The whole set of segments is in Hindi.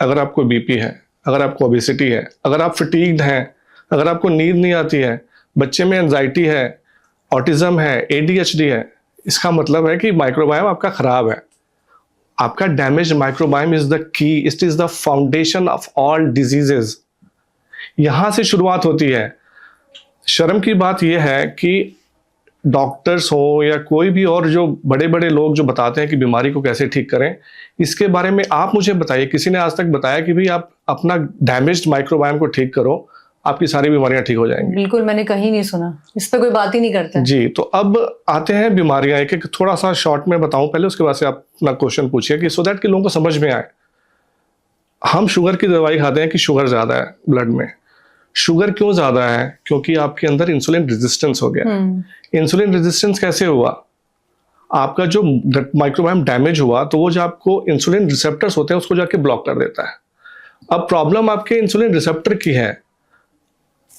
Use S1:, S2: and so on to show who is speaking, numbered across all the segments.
S1: अगर आपको बीपी है, अगर आपको ओबेसिटी है, अगर आप फटीग्ड हैं, अगर आपको नींद नहीं आती है, बच्चे में एंजाइटी है, ऑटिज्म है, एडीएचडी है, इसका मतलब है कि माइक्रोबायोम आपका खराब है। आपका damage microbiome is the key, it is the foundation of all diseases. यहां से शुरुआत होती है। शर्म की बात यह है कि डॉक्टर्स हो या कोई भी और जो बड़े बड़े लोग जो बताते हैं कि बीमारी को कैसे ठीक करें, इसके बारे में आप मुझे बताइए, किसी ने आज तक बताया कि भाई आप अपना डैमेज्ड माइक्रोबायोम को ठीक करो, आपकी सारी बीमारियां ठीक हो जाएंगी?
S2: बिल्कुल, मैंने कहीं नहीं सुना, इस पे कोई बात ही नहीं करता
S1: जी। तो अब आते हैं बीमारियां, एक एक थोड़ा सा शॉर्ट में बताऊं पहले, उसके बाद से आप अपना क्वेश्चन पूछिए कि सो दैट कि लोगों को समझ में आए। हम शुगर की दवाई खाते हैं कि शुगर ज्यादा है ब्लड में। शुगर क्यों ज्यादा है? क्योंकि आपके अंदर इंसुलिन रेजिस्टेंस हो गया। इंसुलिन रेजिस्टेंस कैसे हुआ? आपका जो माइक्रोबायोम डैमेज हुआ तो वो जो आपको इंसुलिन रिसेप्टर्स होते हैं उसको जाके ब्लॉक कर देता है। अब प्रॉब्लम आपके इंसुलिन रिसेप्टर की है,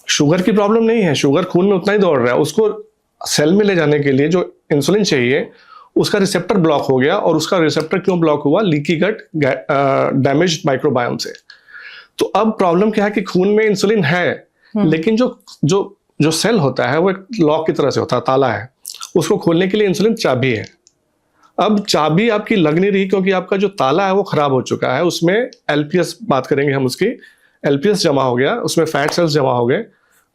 S1: शुगर की प्रॉब्लम नहीं है। शुगर खून में उतना ही दौड़ रहा है, उसको सेल में ले जाने के लिए जो इंसुलिन चाहिए उसका रिसेप्टर ब्लॉक हो गया। और उसका रिसेप्टर क्यों ब्लॉक हुआ? लीकी गट डैमेज्ड माइक्रोबायोम से। तो अब प्रॉब्लम क्या है कि खून में इंसुलिन है, लेकिन जो जो जो सेल होता है वो एक लॉक की तरह से होता है, ताला है, उसको खोलने के लिए इंसुलिन चाबी है। अब चाबी आपकी लग नहीं रही क्योंकि आपका जो ताला है वो खराब हो चुका है, उसमें एलपीएस, बात करेंगे हम उसकी, एलपीएस जमा हो गया, उसमें फैट सेल्स जमा हो गए।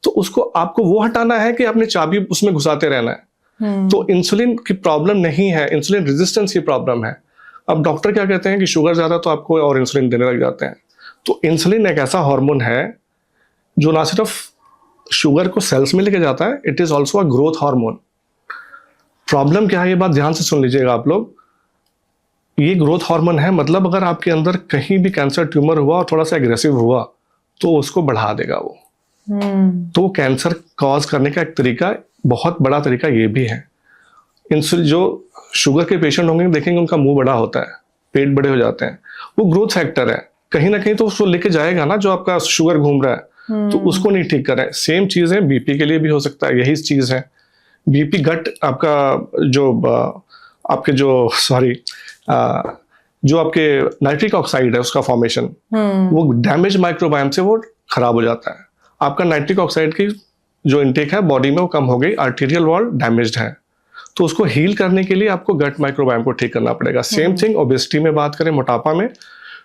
S1: तो उसको आपको वो हटाना है कि आपने चाबी उसमें घुसाते रहना है। तो इंसुलिन की प्रॉब्लम नहीं है, इंसुलिन रेजिस्टेंस की प्रॉब्लम है। अब डॉक्टर क्या कहते हैं कि शुगर ज्यादा तो आपको और इंसुलिन देने लग जाते हैं। तो इंसुलिन एक ऐसा हार्मोन है जो ना सिर्फ शुगर को सेल्स में लेके जाता है, it is also a growth hormone. Problem क्या है, ये बात ध्यान से सुन लीजिएगा आप लोग। ये ग्रोथ हार्मोन है, मतलब अगर आपके अंदर कहीं भी कैंसर ट्यूमर हुआ और थोड़ा सा एग्रेसिव हुआ तो उसको बढ़ा देगा वो। तो कैंसर कॉज करने का एक तरीका, बहुत बड़ा तरीका ये भी है। इंसुलिन, जो शुगर के पेशेंट होंगे देखेंगे उनका मुंह बड़ा होता है, पेट बड़े हो जाते हैं, वो ग्रोथ फैक्टर है। कहीं ना कहीं तो उसको लेके जाएगा ना, जो आपका शुगर घूम रहा है, तो उसको नहीं ठीक कर रहे हैं। सेम चीज है बीपी के लिए भी हो सकता है, यही चीज है। बीपी गट आपका जो आपके जो सॉरी जो आपके नाइट्रिक ऑक्साइड है उसका फॉर्मेशन, वो डैमेज माइक्रोबायोम से वो खराब हो जाता है। आपका नाइट्रिक ऑक्साइड की जो इनटेक है बॉडी में वो कम हो गई, आर्टेरियल वॉल डैमेज्ड है, तो उसको हील करने के लिए आपको गट माइक्रोबायोम को ठीक करना पड़ेगा। सेम थिंग ओबेसिटी में बात करें, मोटापा में,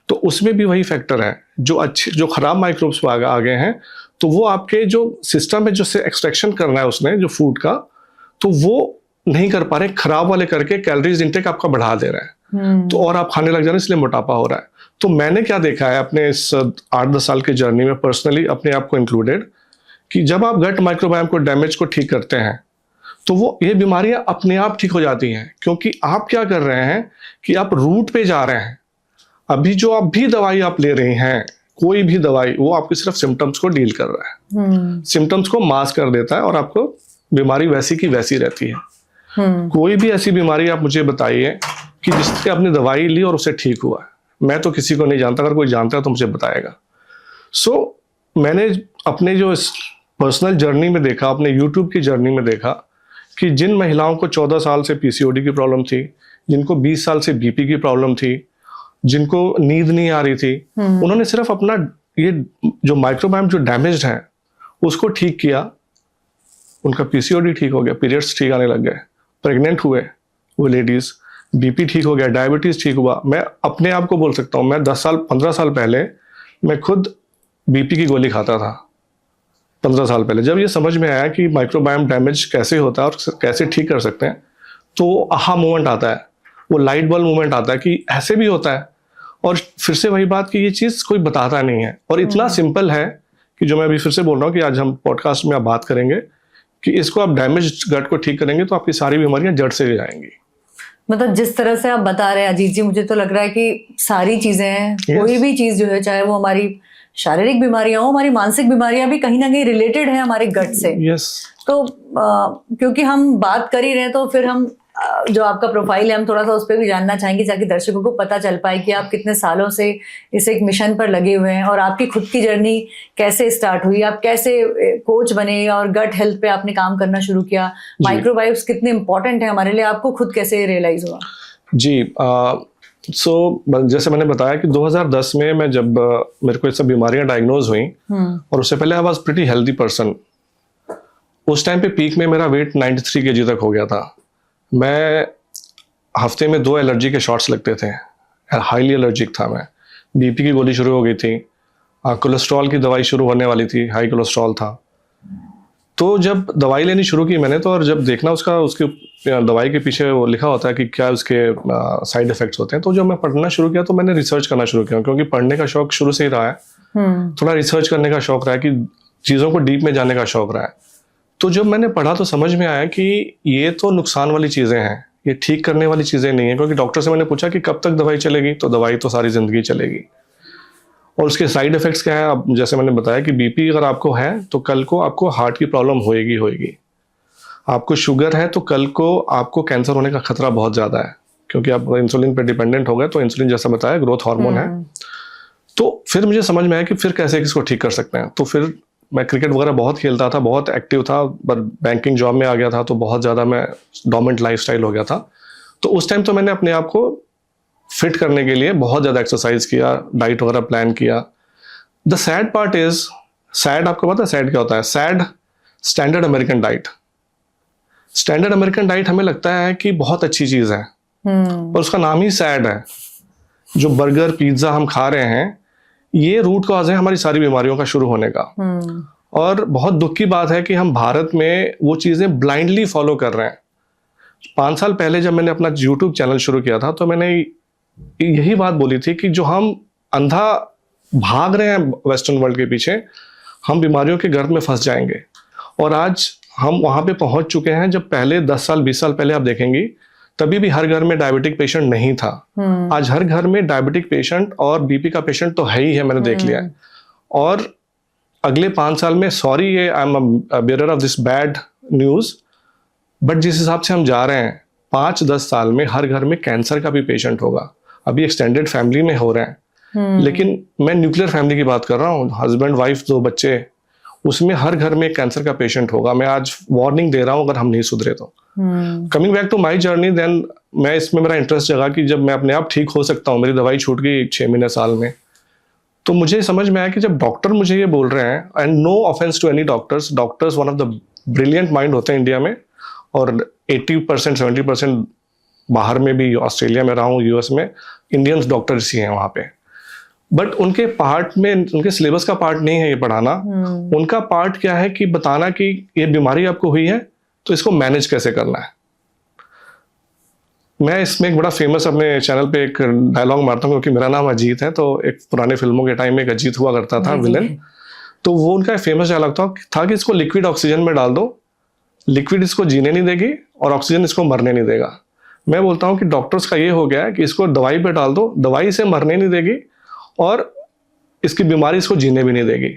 S1: तो उसमें भी वही फैक्टर है। जो खराब माइक्रोब्स आ गए हैं, तो वो आपके जो सिस्टम में जो से एक्सट्रैक्शन करना है उसने जो फूड का, तो वो नहीं कर पा रहे, खराब वाले करके कैलोरीज इंटेक आपका बढ़ा दे रहा है, तो और आप खाने लग जा रहे हैं, इसलिए मोटापा हो रहा है। तो मैंने क्या देखा है अपने इस 8-10 साल की जर्नी में, पर्सनली अपने आप को इंक्लूडेड, कि जब आप गट माइक्रोबायोम को डैमेज को ठीक करते हैं तो वो ये बीमारियां अपने आप ठीक हो जाती हैं। क्योंकि आप क्या कर रहे हैं कि आप रूट पे जा रहे हैं। अभी जो आप भी दवाई आप ले रहे हैं, कोई भी दवाई, वो आपके सिर्फ सिम्टम्स को डील कर रहा है, सिम्टम्स को मास्क कर देता है और आपको बीमारी वैसी की वैसी रहती है। कोई भी ऐसी बीमारी आप मुझे बताइए कि जिसकी आपने दवाई ली और उसे ठीक हुआ। मैं तो किसी को नहीं जानता, अगर कोई जानता है तो मुझे बताएगा। मैंने अपने जो पर्सनल जर्नी में देखा, अपने यूट्यूब की जर्नी में देखा कि जिन महिलाओं को 14 साल से पीसीओडी की प्रॉब्लम थी, जिनको 20 साल से बीपी की प्रॉब्लम थी, जिनको नींद नहीं आ रही थी, उन्होंने सिर्फ अपना ये जो माइक्रोबायोम जो डैमेज्ड है उसको ठीक किया, उनका पीसीओडी ठीक हो गया, पीरियड्स ठीक आने लग गए, प्रेग्नेंट हुए वो लेडीज, बीपी ठीक हो गया, डायबिटीज ठीक हुआ। मैं अपने आप को बोल सकता हूँ, मैं 10 साल 15 साल पहले मैं खुद बीपी की गोली खाता था। 15 साल पहले जब ये समझ में आया कि माइक्रोबायोम डैमेज कैसे होता है और कैसे ठीक कर सकते हैं, तो आहा मोमेंट आता है, वो लाइट बल्ब मोमेंट आता है कि ऐसे भी होता है। और फिर से वही बात कि ये चीज़ कोई बताता नहीं है, और इतना सिंपल है कि जो मैं अभी फिर से बोल रहा हूँ कि आज हम पॉडकास्ट में आप बात करेंगे कि इसको आप डैमेज गट को ठीक करेंगे तो आपकी सारी बीमारियां जड़ से जाएंगी।
S2: मतलब जिस तरह से आप बता रहे हैं अजीत जी, मुझे तो लग रहा है कि सारी चीजें हैं, कोई भी चीज जो है, चाहे वो हमारी शारीरिक बीमारियां हो, हमारी मानसिक बीमारियां भी कहीं ना कहीं रिलेटेड है हमारे गट से। तो क्योंकि हम बात कर ही रहे हैं, तो फिर हम जो आपका प्रोफाइल है हम थोड़ा सा उस पर भी जानना चाहेंगे, ताकि दर्शकों को पता चल पाए कि आप कितने सालों से इस एक मिशन पर लगे हुए हैं और आपकी खुद की जर्नी कैसे स्टार्ट हुई, आप कैसे कोच बने और गट हेल्थ पे आपने काम करना शुरू किया, माइक्रोबायोम्स कितने इंपॉर्टेंट है हमारे लिए, आपको खुद कैसे रियलाइज हुआ?
S1: जी, जैसे मैंने बताया कि 2010 में मैं जब मेरे को ये सब बीमारियां डायग्नोज हुई, और उससे पहले I was pretty healthy person. उस टाइम पे पीक में मेरा वेट 93 kg तक हो गया था। मैं हफ्ते में 2 एलर्जी के शॉट्स लगते थे, हाईली एलर्जिक था मैं। बीपी की गोली शुरू हो गई थी, कोलेस्ट्रॉल की दवाई शुरू होने वाली थी, हाई कोलेस्ट्रॉल था। तो जब दवाई लेनी शुरू की मैंने, तो और जब देखना उसकी दवाई के पीछे वो लिखा होता है कि क्या उसके साइड इफेक्ट्स होते हैं, तो जब मैं पढ़ना शुरू किया तो मैंने रिसर्च करना शुरू किया, क्योंकि पढ़ने का शौक शुरू से ही रहा है। थोड़ा रिसर्च करने का शौक रहा है, कि चीज़ों को डीप में जाने का शौक रहा है। तो जब मैंने पढ़ा तो समझ में आया कि ये तो नुकसान वाली चीज़ें हैं, ये ठीक करने वाली चीज़ें नहीं है। क्योंकि डॉक्टर से मैंने पूछा कि कब तक दवाई चलेगी, तो दवाई तो सारी ज़िंदगी चलेगी। और उसके साइड इफ़ेक्ट्स क्या है, अब जैसे मैंने बताया कि बीपी अगर आपको है तो कल को आपको हार्ट की प्रॉब्लम होएगी। आपको शुगर है तो कल को आपको कैंसर होने का खतरा बहुत ज़्यादा है, क्योंकि आप इंसुलिन पे डिपेंडेंट हो गए। तो इंसुलिन जैसा बताया ग्रोथ हार्मोन है। तो फिर मुझे समझ में आया कि फिर कैसे इसको ठीक कर सकते हैं। तो फिर मैं क्रिकेट वगैरह बहुत खेलता था, बहुत एक्टिव था, पर बैंकिंग जॉब में आ गया था तो बहुत ज़्यादा मैं डोमिनेंट लाइफस्टाइल हो गया था। तो उस टाइम तो मैंने अपने आप को फिट करने के लिए बहुत ज़्यादा एक्सरसाइज किया, डाइट वगैरह प्लान किया। The sad part is, sad आपको पता है सैड क्या होता है? Sad standard American diet. Standard American diet हमें लगता है कि बहुत अच्छी चीज़ है, पर उसका नाम ही सैड है। जो बर्गर पिज्ज़ा हम खा रहे हैं, ये रूट कॉज है हमारी सारी बीमारियों का शुरू होने का। और बहुत दुख की बात है कि हम भारत में वो चीज़ें ब्लाइंडली फॉलो कर रहे हैं। 5 साल पहले जब मैंने अपना यूट्यूब चैनल शुरू किया था, तो मैंने यही बात बोली थी कि जो हम अंधा भाग रहे हैं वेस्टर्न वर्ल्ड के पीछे, हम बीमारियों के गर्त में फंस जाएंगे। और आज हम वहाँ पे पहुँच चुके हैं। जब पहले 10 साल 20 साल पहले आप देखेंगी, तभी भी हर घर में डायबिटिक पेशेंट नहीं था। आज हर घर में डायबिटिक पेशेंट और बीपी का पेशेंट तो है ही है, मैंने देख लिया है। और अगले 5 साल में, सॉरी ये I am bearer of this bad news, but जिस हिसाब से हम जा रहे हैं, 5-10 साल में हर घर में कैंसर का भी पेशेंट होगा। अभी एक्सटेंडेड फैमिली में हो रहे हैं, लेकिन मैं न्यूक्लियर फैमिली की बात कर रहा हूँ, हस्बैंड वाइफ 2 बच्चे, उसमें हर घर में कैंसर का पेशेंट होगा। मैं आज वार्निंग दे रहा हूँ, अगर हम नहीं सुधरे तो। Coming back to my journey, then मैं इसमें मेरा इंटरेस्ट जगा कि जब मैं अपने आप ठीक हो सकता हूँ, मेरी दवाई छूट गई 6 महीने साल में, तो मुझे समझ में आया कि जब डॉक्टर मुझे ये बोल रहे हैं, and no offence to any doctors one of the brilliant mind होते हैं इंडिया में, और 80% 70% बाहर में भी, ऑस्ट्रेलिया में रहा हूँ, यूएस में, इंडियंस डॉक्टर्स ही हैं वहाँ पे। बट उनके पार्ट में, उनके सिलेबस का पार्ट नहीं है ये पढ़ाना। उनका पार्ट क्या है कि बताना कि ये बीमारी आपको हुई है तो इसको मैनेज कैसे करना है। मैं इसमें एक बड़ा फेमस अपने चैनल पे एक डायलॉग मारता हूँ, क्योंकि मेरा नाम अजीत है। तो एक पुराने फिल्मों के टाइम में एक अजीत हुआ करता था विलन, तो वो उनका फेमस डायलॉग था कि इसको लिक्विड ऑक्सीजन में डाल दो, लिक्विड इसको जीने नहीं देगी और ऑक्सीजन इसको मरने नहीं देगा। मैं बोलता हूँ कि डॉक्टर्स का ये हो गया है कि इसको दवाई पे डाल दो, दवाई से मरने नहीं देगी और इसकी बीमारी इसको जीने भी नहीं देगी।